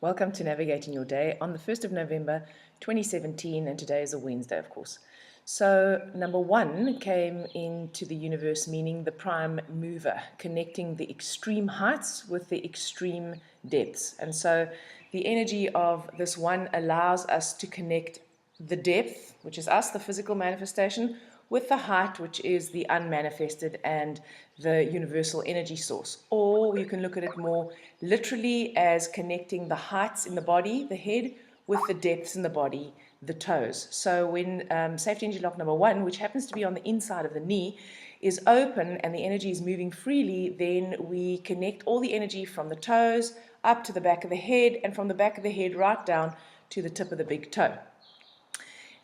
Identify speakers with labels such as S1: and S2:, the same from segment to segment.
S1: Welcome to Navigating Your Day on the 1st of November 2017, and today is a Wednesday, of course. So, number one came into the universe, meaning the prime mover, connecting the extreme heights with the extreme depths. And so, the energy of this one allows us to connect the depth, which is us, the physical manifestation, with the height, which is the unmanifested and the universal energy source. Or you can look at it more literally as connecting the heights in the body, the head, with the depths in the body, the toes. So when safety energy lock number one, which happens to be on the inside of the knee, is open and the energy is moving freely, then we connect all the energy from the toes up to the back of the head, and from the back of the head right down to the tip of the big toe.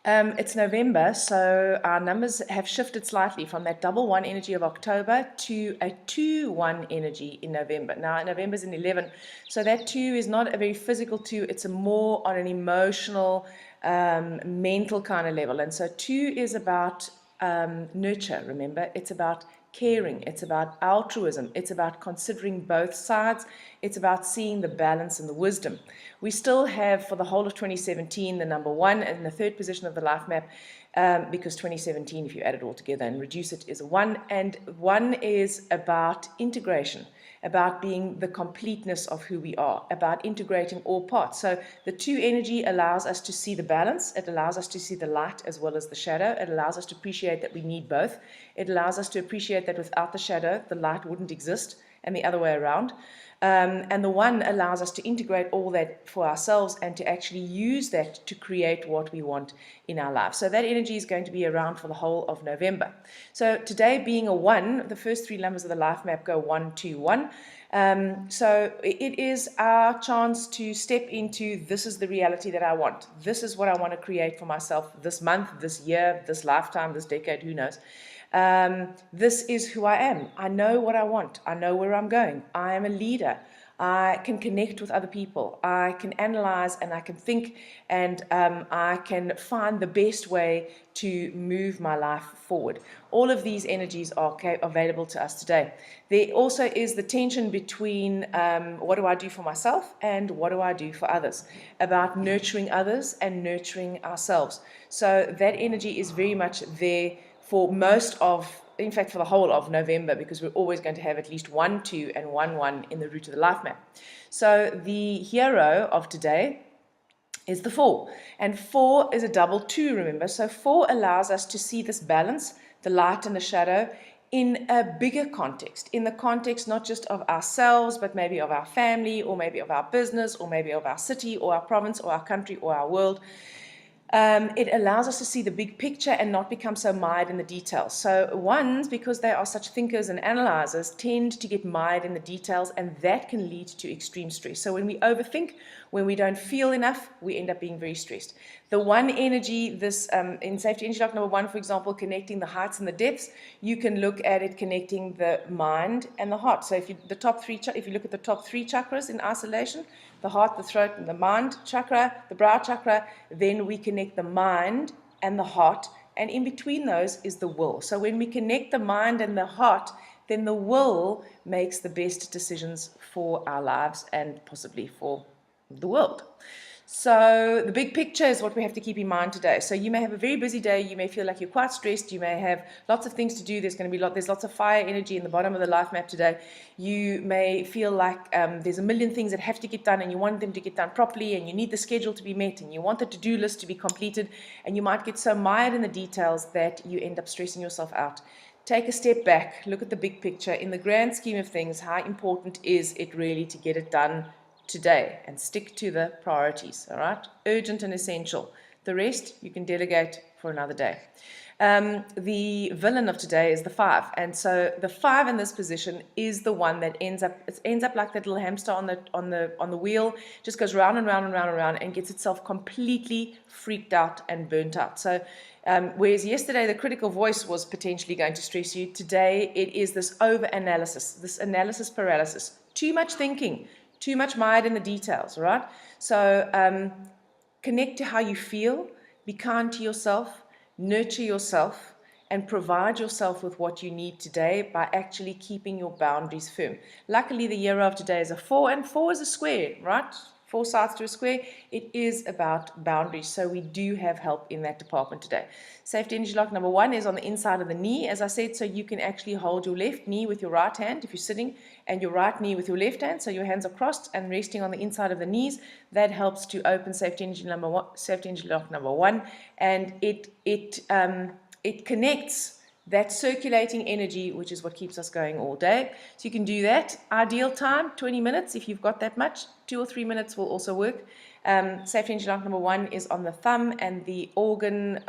S1: It's November, so our numbers have shifted slightly from that double one energy of October to a 2-1 energy in November. Now, November's in 11, so that 2 is not a very physical 2, it's a more on an emotional, mental kind of level. And so 2 is about nurture, remember? It's about caring, it's about altruism, it's about considering both sides, it's about seeing the balance and the wisdom. We still have, for the whole of 2017, the number one and the third position of the life map, because 2017, if you add it all together and reduce it, is a 1, and 1 is about integration, about being the completeness of who we are, about integrating all parts. So the 2 energy allows us to see the balance, it allows us to see the light as well as the shadow, it allows us to appreciate that we need both, it allows us to appreciate that without the shadow, the light wouldn't exist, and the other way around. And the 1 allows us to integrate all that for ourselves and to actually use that to create what we want in our life. So that energy is going to be around for the whole of November. So today being a 1, the first 3 numbers of the life map go 1, 2, 1. So it is our chance to step into, this is the reality that I want. This is what I want to create for myself this month, this year, this lifetime, this decade, who knows. This is who I am. I know what I want. I know where I'm going. I am a leader. I can connect with other people. I can analyze and I can think, and I can find the best way to move my life forward. All of these energies are available to us today. There also is the tension between what do I do for myself and what do I do for others, about nurturing others and nurturing ourselves. So that energy is very much there for most of, in fact, for the whole of November, because we're always going to have at least 1, 2, and 1, 1 in the root of the life map. So the hero of today is the 4, and 4 is a double 2, remember. So 4 allows us to see this balance, the light and the shadow, in a bigger context, in the context not just of ourselves, but maybe of our family, or maybe of our business, or maybe of our city, or our province, or our country, or our world. It allows us to see the big picture and not become so mired in the details. So 1s, because they are such thinkers and analyzers, tend to get mired in the details, and that can lead to extreme stress. So when we overthink, when we don't feel enough, we end up being very stressed. The 1 energy, this in safety energy lock number 1, for example, connecting the heights and the depths, you can look at it connecting the mind and the heart. So if you look at the top 3 chakras in isolation, the heart, the throat, and the mind chakra, the brow chakra, then we connect the mind and the heart, and in between those is the will. So when we connect the mind and the heart, then the will makes the best decisions for our lives and possibly for the world. So the big picture is what we have to keep in mind today. So you may have a very busy day, you may feel like you're quite stressed, you may have lots of things to do, there's lots of fire energy in the bottom of the life map today. You may feel like there's a million things that have to get done, and you want them to get done properly, and you need the schedule to be met, and you want the to-do list to be completed, and you might get so mired in the details that you end up stressing yourself out. Take a step back, look at the big picture. In the grand scheme of things, how important is it really to get it done today, and stick to the priorities, all right? Urgent and essential. The rest you can delegate for another day. The villain of today is the 5, and so the 5 in this position is the one that ends up like that little hamster on the wheel, just goes round and round and round and round and gets itself completely freaked out and burnt out. So whereas yesterday the critical voice was potentially going to stress you, today it is this over-analysis, this analysis paralysis, too much thinking, too much mired in the details, right? So connect to how you feel, be kind to yourself, nurture yourself, and provide yourself with what you need today by actually keeping your boundaries firm. Luckily, the hero of today is a 4, and 4 is a square, right? 4 sides to a square. It is about boundaries, so we do have help in that department today. Safety energy lock number 1 is on the inside of the knee, as I said, so you can actually hold your left knee with your right hand if you're sitting, and your right knee with your left hand, so your hands are crossed and resting on the inside of the knees. That helps to open safety energy lock number 1, and it connects that circulating energy, which is what keeps us going all day. So you can do that. Ideal time, 20 minutes if you've got that much. 2 or 3 minutes will also work. Safety energy lock number 1 is on the thumb, and the organ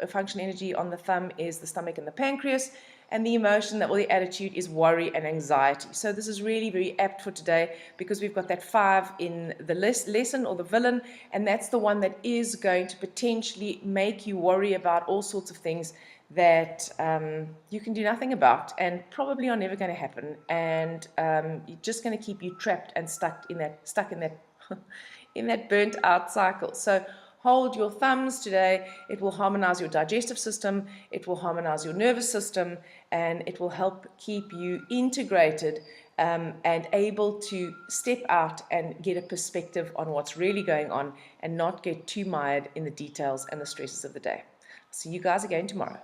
S1: function energy on the thumb is the stomach and the pancreas. And the emotion, or the attitude, is worry and anxiety. So this is really very apt for today because we've got that 5 in the lesson, or the villain, and that's the one that is going to potentially make you worry about all sorts of things that you can do nothing about and probably are never going to happen, and you're just going to keep you trapped and stuck in that in that burnt out cycle. So hold your thumbs today. It will harmonize your digestive system, it will harmonize your nervous system, and it will help keep you integrated and able to step out and get a perspective on what's really going on and not get too mired in the details and the stresses of the day. See you guys again tomorrow.